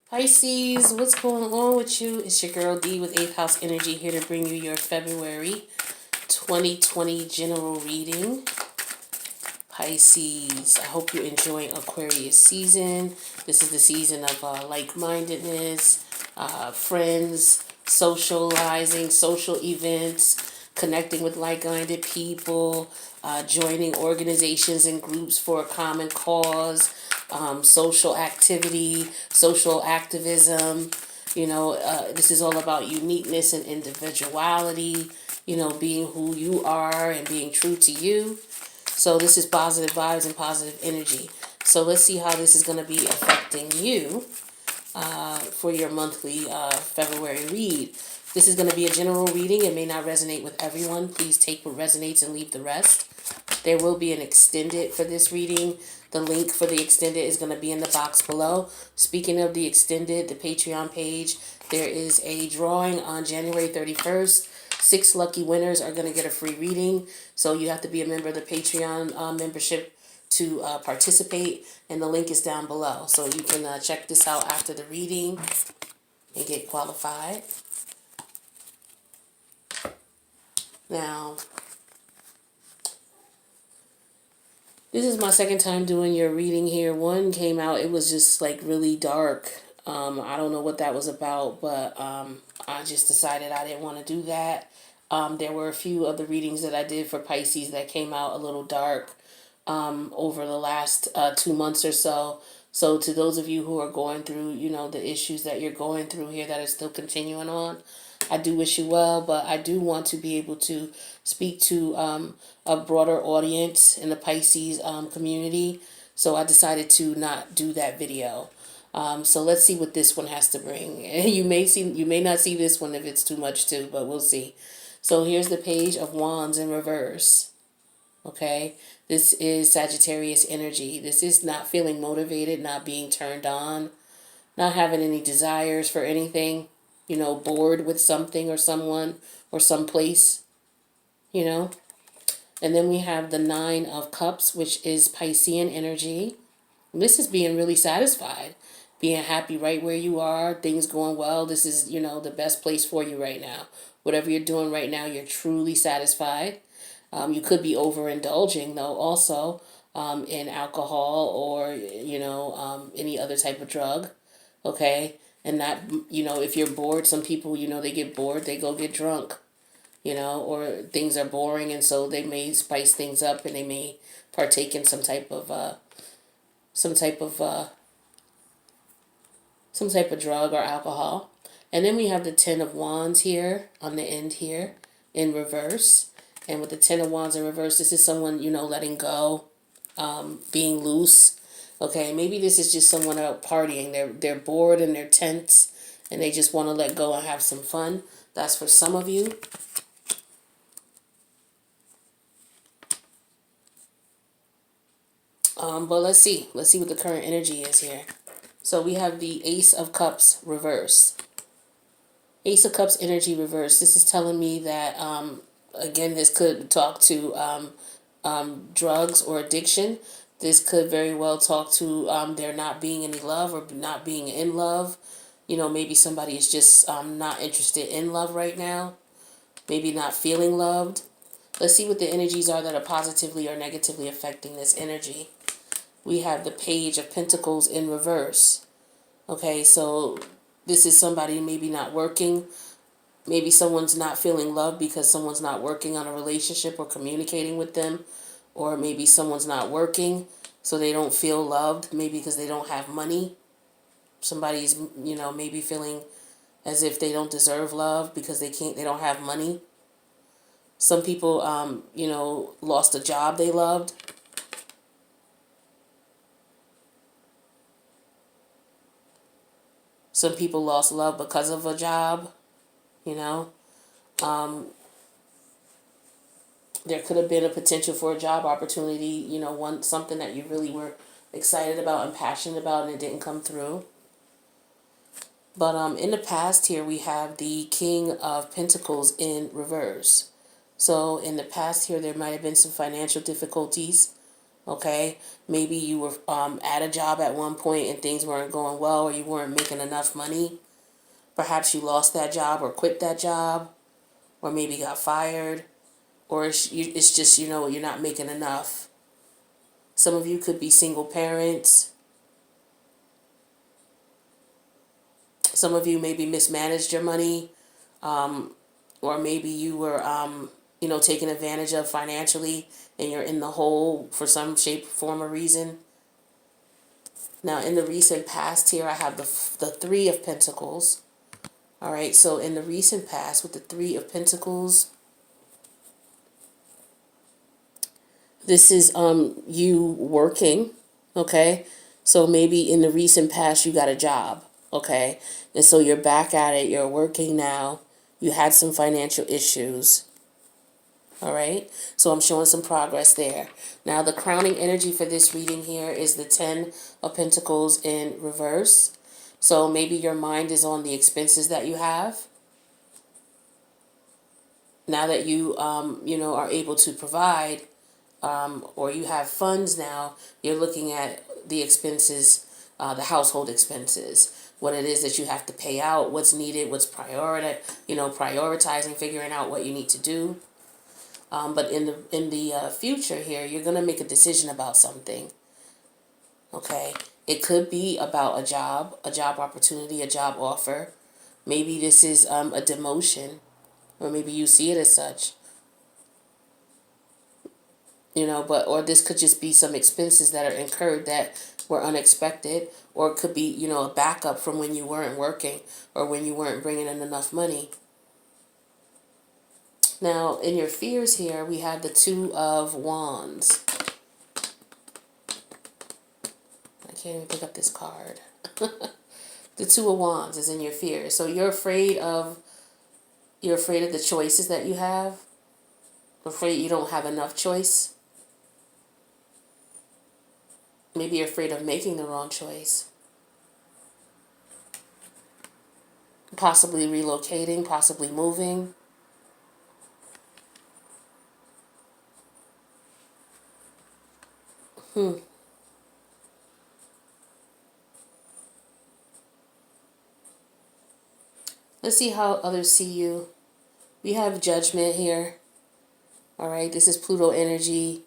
Pisces, what's going on with you? It's your girl D with 8th House Energy here to bring you your February 2020 general reading. Pisces, I hope you're enjoying Aquarius season. This is the season of like-mindedness, friends, socializing, social events, connecting with like-minded people, joining organizations and groups for a common cause, social activity, social activism. This is all about uniqueness and individuality, being who you are and being true to you. So this is positive vibes and positive energy. So let's see how this is going to be affecting you for your monthly February read. This is going to be a general reading. It may not resonate with everyone. Please take what resonates and leave the rest. There will be an extended for this reading. The link for the extended is going to be in the box below. Speaking of the extended, the Patreon page, there is a drawing on January 31st. 6 lucky winners are going to get a free reading. So you have to be a member of the Patreon membership to participate. And the link is down below. So you can check this out after the reading and get qualified. Now, this is my second time doing your reading here. One came out, it was just like really dark. I don't know what that was about, but I just decided I didn't want to do that. There were a few of the readings that I did for Pisces that came out a little dark over the last 2 months or so. So to those of you who are going through, the issues that you're going through here that are still continuing on, I do wish you well, but I do want to be able to speak to a broader audience in the Pisces community. So I decided to not do that video. So let's see what this one has to bring. You may not see this one if it's too much too, but we'll see. So here's the Page of Wands in reverse. Okay, this is Sagittarius energy. This is not feeling motivated, not being turned on, not having any desires for anything, bored with something or someone or someplace, And then we have the Nine of Cups, which is Piscean energy. This is being really satisfied, being happy right where you are, things going well. This is, the best place for you right now. Whatever you're doing right now, you're truly satisfied. You could be overindulging, though, also in alcohol or, any other type of drug. Okay. And that, if you're bored, some people, they get bored, they go get drunk, or things are boring. And so they may spice things up and they may partake in some type of drug or alcohol. And then we have the Ten of Wands here on the end here in reverse. And with the Ten of Wands in reverse, this is someone, letting go, being loose. Okay, maybe this is just someone out partying. They're bored and they're tense and they just want to let go and have some fun. That's for some of you. But let's see. Let's see what the current energy is here. So we have the Ace of Cups reverse. Ace of Cups energy reverse. This is telling me that, again, this could talk to drugs or addiction. This could very well talk to there not being any love or not being in love. Maybe somebody is just not interested in love right now. Maybe not feeling loved. Let's see what the energies are that are positively or negatively affecting this energy. We have the Page of Pentacles in reverse. Okay, so this is somebody maybe not working. Maybe someone's not feeling love because someone's not working on a relationship or communicating with them. Or maybe someone's not working so they don't feel loved. Maybe because they don't have money. Somebody's, maybe feeling as if they don't deserve love because they don't have money. Some people, lost a job they loved. Some people lost love because of a job, There could have been a potential for a job opportunity, something that you really were excited about and passionate about and it didn't come through. But in the past here, we have the King of Pentacles in reverse. So in the past here, there might have been some financial difficulties. Okay, maybe you were at a job at one point and things weren't going well, or you weren't making enough money. Perhaps you lost that job or quit that job, or maybe got fired, or it's just, you're not making enough. Some of you could be single parents. Some of you maybe mismanaged your money, or maybe you were, taken advantage of financially, and you're in the hole for some shape, form, or reason. Now, in the recent past here, I have the Three of Pentacles. All right, so in the recent past with the Three of Pentacles, this is you working, okay? So maybe in the recent past you got a job, okay? And so you're back at it, you're working now. You had some financial issues. All right, so I'm showing some progress there. Now, the crowning energy for this reading here is the Ten of Pentacles in reverse. So maybe your mind is on the expenses that you have. Now that you, are able to provide, or you have funds now, you're looking at the expenses, the household expenses, what it is that you have to pay out, what's needed, what's prioritizing, figuring out what you need to do. But in the future here, you're gonna make a decision about something. Okay, it could be about a job opportunity, a job offer. Maybe this is a demotion, or maybe you see it as such. Or this could just be some expenses that are incurred that were unexpected, or it could be a backup from when you weren't working or when you weren't bringing in enough money. Now, in your fears here, we have the Two of Wands. I can't even pick up this card. The Two of Wands is in your fears. So you're afraid of the choices that you have. Afraid you don't have enough choice. Maybe you're afraid of making the wrong choice. Possibly relocating, possibly moving. Let's see how others see you. We have Judgment here. All right, this is Pluto energy.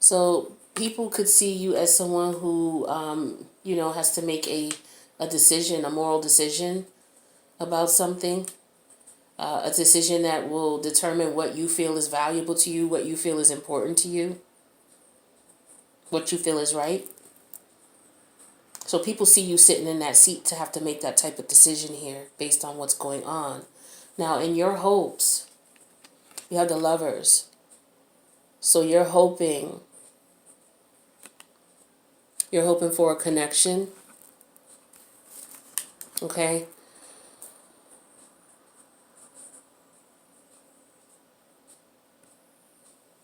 So people could see you as someone who, has to make a decision, a moral decision about something. A decision that will determine what you feel is valuable to you, what you feel is important to you, what you feel is right. So people see you sitting in that seat to have to make that type of decision here based on what's going on. Now, in your hopes, you have the Lovers. So you're hoping for a connection. Okay?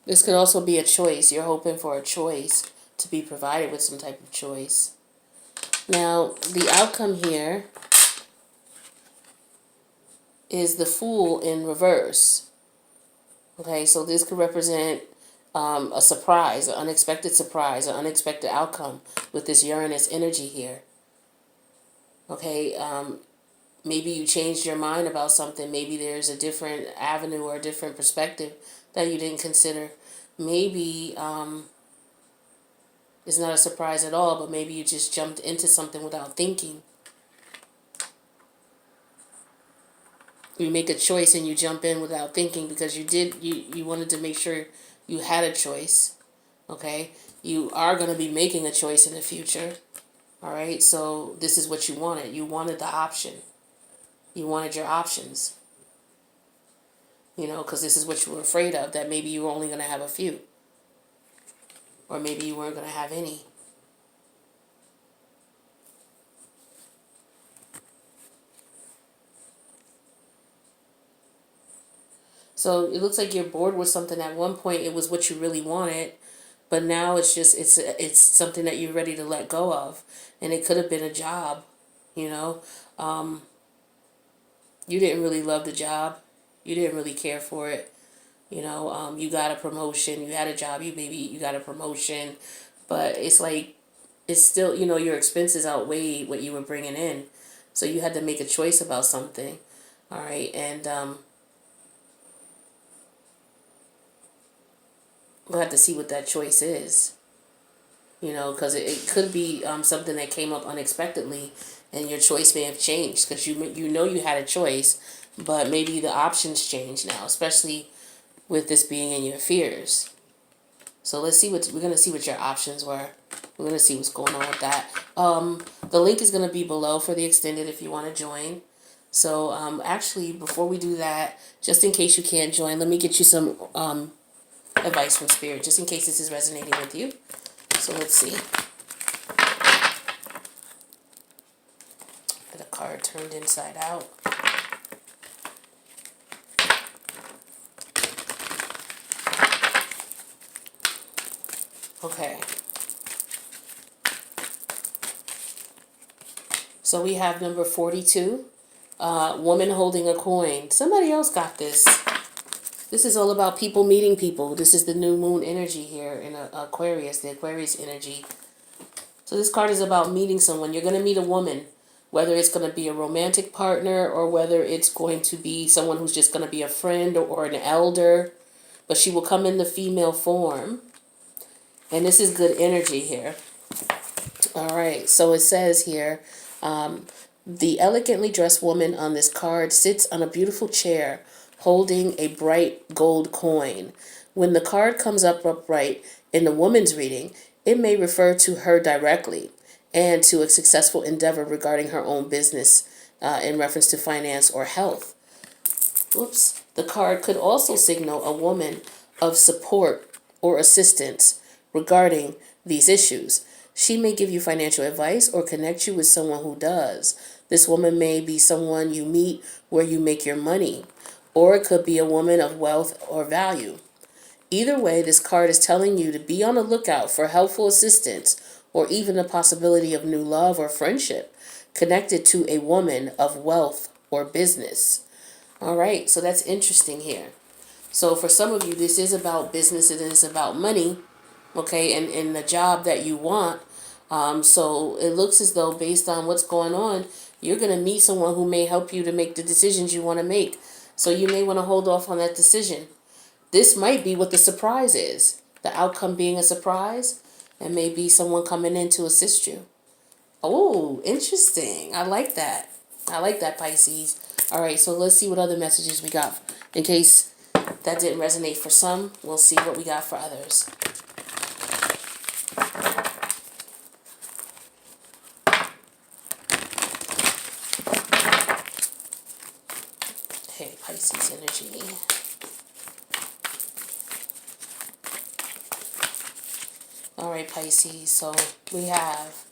This could also be a choice. You're hoping for a choice to be provided with some type of choice. Now, the outcome here is the Fool in reverse. Okay, so this could represent a surprise, an unexpected outcome with this Uranus energy here. Okay, maybe you changed your mind about something. Maybe there's a different avenue or a different perspective that you didn't consider. Maybe it's not a surprise at all, but maybe you just jumped into something without thinking. You make a choice and you jump in without thinking because you wanted to make sure you had a choice. Okay? You are going to be making a choice in the future. All right? So this is what you wanted. You wanted the option. You wanted your options. Because this is what you were afraid of, that maybe you were only going to have a few. Or maybe you weren't going to have any. So it looks like you're bored with something. At one point it was what you really wanted, but now it's something that you're ready to let go of. And it could have been a job, you know. You didn't really love the job. You didn't really care for it. You got a promotion, you had a job, you got a promotion, but it's like, it's still, your expenses outweigh what you were bringing in. So you had to make a choice about something. All right. And we'll have to see what that choice is, because it could be something that came up unexpectedly, and your choice may have changed because you had a choice, but maybe the options change now, especially with this being in your fears. So let's see we're gonna see what your options were. We're gonna see what's going on with that. The link is gonna be below for the extended if you want to join. So actually, before we do that, just in case you can't join, let me get you some advice from Spirit, just in case this is resonating with you. So let's see. The card turned inside out. Okay. So we have number 42, woman holding a coin. Somebody else got this. This is all about people meeting people. This is the new moon energy here in Aquarius, the Aquarius energy. So this card is about meeting someone. You're going to meet a woman, whether it's going to be a romantic partner or whether it's going to be someone who's just going to be a friend or an elder. But she will come in the female form. And this is good energy here. All right, so it says here, the elegantly dressed woman on this card sits on a beautiful chair holding a bright gold coin. When the card comes up upright in the woman's reading, it may refer to her directly and to a successful endeavor regarding her own business in reference to finance or health. Oops. The card could also signal a woman of support or assistance regarding these issues. She may give you financial advice or connect you with someone who does. This woman may be someone you meet where you make your money, or it could be a woman of wealth or value. Either way, this card is telling you to be on the lookout for helpful assistance or even the possibility of new love or friendship connected to a woman of wealth or business. All right, so that's interesting here. So for some of you, this is about business, it is about money, okay, and the job that you want. So it looks as though based on what's going on, you're going to meet someone who may help you to make the decisions you want to make. So you may want to hold off on that decision. This might be what the surprise is. The outcome being a surprise, and maybe someone coming in to assist you. Oh, interesting. I like that. I like that, Pisces. All right, so let's see what other messages we got. In case that didn't resonate for some, we'll see what we got for others. Okay, Pisces energy. All right, Pisces. So we have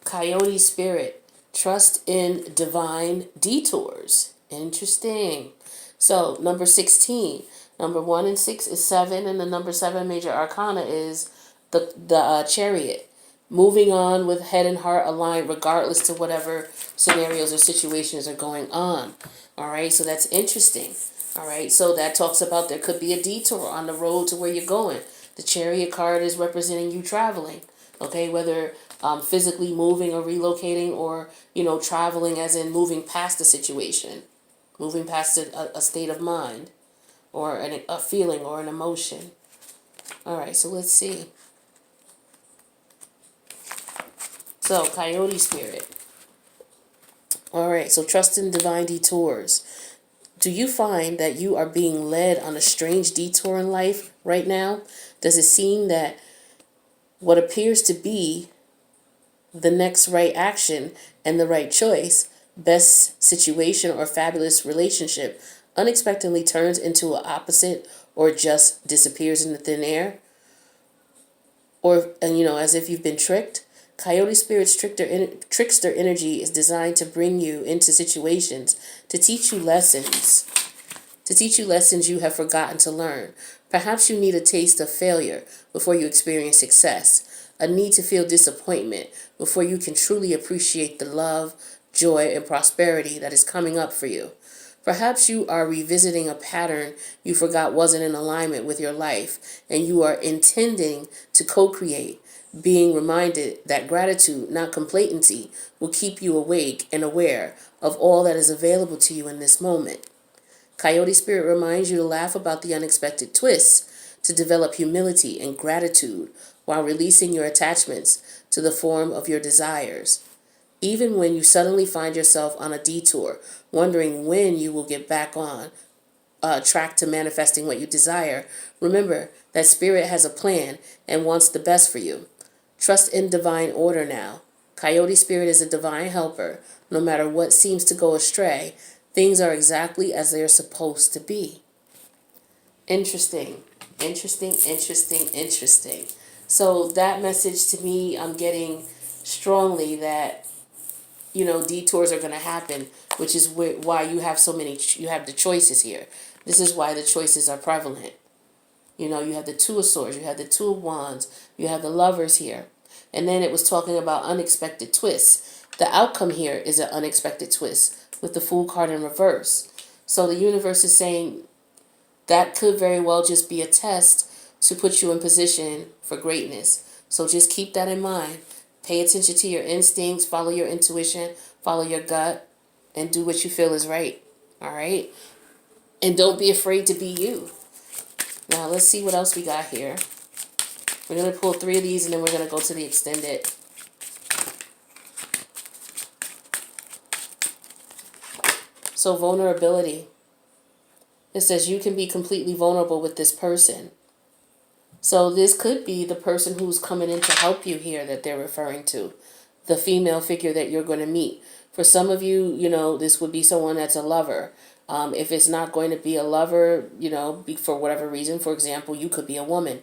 Coyote Spirit. Trust in divine detours. Interesting. So number 16. Number 1 and 6 is 7, and the number 7 major arcana is the Chariot. Moving on with head and heart aligned regardless to whatever scenarios or situations are going on. All right, so that's interesting. All right, so that talks about there could be a detour on the road to where you're going. The Chariot card is representing you traveling. Okay, whether physically moving or relocating, or traveling as in moving past a situation, moving past a state of mind, or a feeling or an emotion. All right, so let's see. So Coyote Spirit. All right, so trust in divine detours. Do you find that you are being led on a strange detour in life right now? Does it seem that what appears to be the next right action and the right choice, best situation or fabulous relationship unexpectedly turns into an opposite or just disappears in the thin air? Or, as if you've been tricked? Coyote Spirit's trickster energy is designed to bring you into situations to teach you lessons you have forgotten to learn. Perhaps you need a taste of failure before you experience success, a need to feel disappointment before you can truly appreciate the love, joy, and prosperity that is coming up for you. Perhaps you are revisiting a pattern you forgot wasn't in alignment with your life, and you are intending to co-create, being reminded that gratitude, not complacency, will keep you awake and aware of all that is available to you in this moment. Coyote Spirit reminds you to laugh about the unexpected twists, to develop humility and gratitude while releasing your attachments to the form of your desires. Even when you suddenly find yourself on a detour, wondering when you will get back on track to manifesting what you desire, remember that Spirit has a plan and wants the best for you. Trust in divine order now. Coyote Spirit is a divine helper. No matter what seems to go astray, things are exactly as they're supposed to be. Interesting. Interesting. So that message to me, I'm getting strongly that, detours are going to happen, which is why you have you have the choices here. This is why the choices are prevalent. You have the Two of Swords, you have the Two of Wands, you have the Lovers here. And then it was talking about unexpected twists. The outcome here is an unexpected twist with the Fool card in reverse. So the universe is saying that could very well just be a test to put you in position for greatness. So just keep that in mind. Pay attention to your instincts, follow your intuition, follow your gut, and do what you feel is right. All right? And don't be afraid to be you. Now, let's see what else we got here. We're going to pull 3 of these, and then we're going to go to the extended. So, vulnerability. It says you can be completely vulnerable with this person. So this could be the person who's coming in to help you here that they're referring to. The female figure that you're going to meet. For some of you, this would be someone that's a lover. If it's not going to be a lover, for whatever reason, for example, you could be a woman.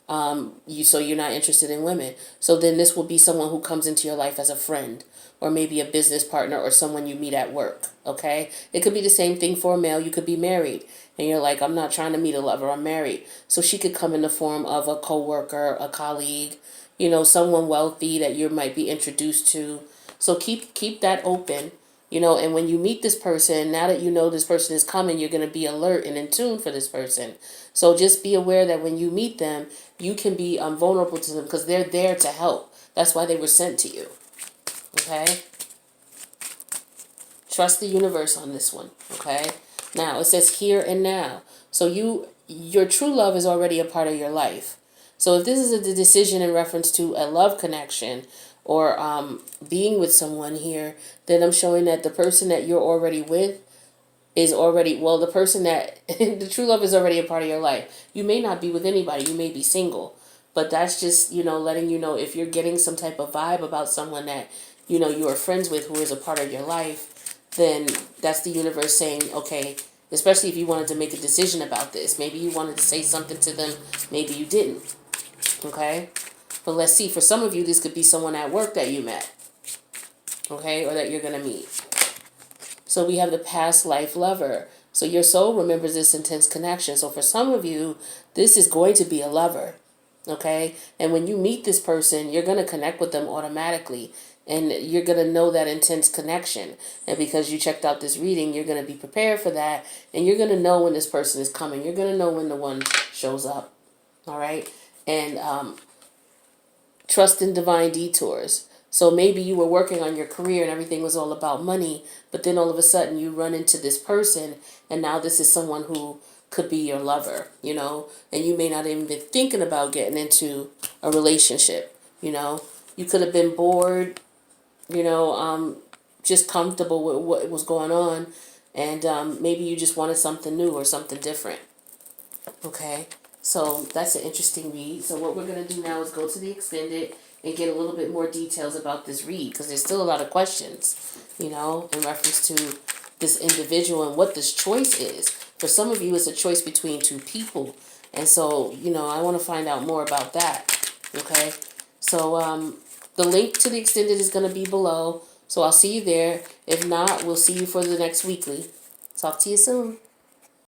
So you're not interested in women. So then this will be someone who comes into your life as a friend, or maybe a business partner, or someone you meet at work. Okay? It could be the same thing for a male. You could be married, and you're like, I'm not trying to meet a lover, I'm married. So she could come in the form of a coworker, a colleague, someone wealthy that you might be introduced to. So keep that open. And when you meet this person, now that you know this person is coming, you're going to be alert and in tune for this person. So just be aware that when you meet them, you can be vulnerable to them because they're there to help. That's why they were sent to you. Okay? Trust the universe on this one. Okay? Now, it says here and now. So your true love is already a part of your life. So if this is a decision in reference to a love connection, or being with someone here, then I'm showing that the person that you're already with is already, the person that, the true love is already a part of your life. You may not be with anybody, you may be single, but that's just, letting you know if you're getting some type of vibe about someone that, you are friends with who is a part of your life, then that's the universe saying, okay, especially if you wanted to make a decision about this. Maybe you wanted to say something to them, maybe you didn't, okay? But let's see, for some of you, this could be someone at work that you met, okay, or that you're going to meet. So we have the past life lover. So your soul remembers this intense connection. So for some of you, this is going to be a lover, okay? And when you meet this person, you're going to connect with them automatically, and you're going to know that intense connection. And because you checked out this reading, you're going to be prepared for that, and you're going to know when this person is coming. You're going to know when the one shows up, all right? And trust in divine detours. So maybe you were working on your career and everything was all about money, but then all of a sudden you run into this person, and now this is someone who could be your lover, and you may not even be thinking about getting into a relationship, You could have been bored, just comfortable with what was going on, and maybe you just wanted something new or something different, okay? So that's an interesting read. So what we're going to do now is go to the extended and get a little bit more details about this read, because there's still a lot of questions, in reference to this individual and what this choice is. For some of you, it's a choice between two people. And so, I want to find out more about that, okay? So the link to the extended is going to be below. So I'll see you there. If not, we'll see you for the next weekly. Talk to you soon.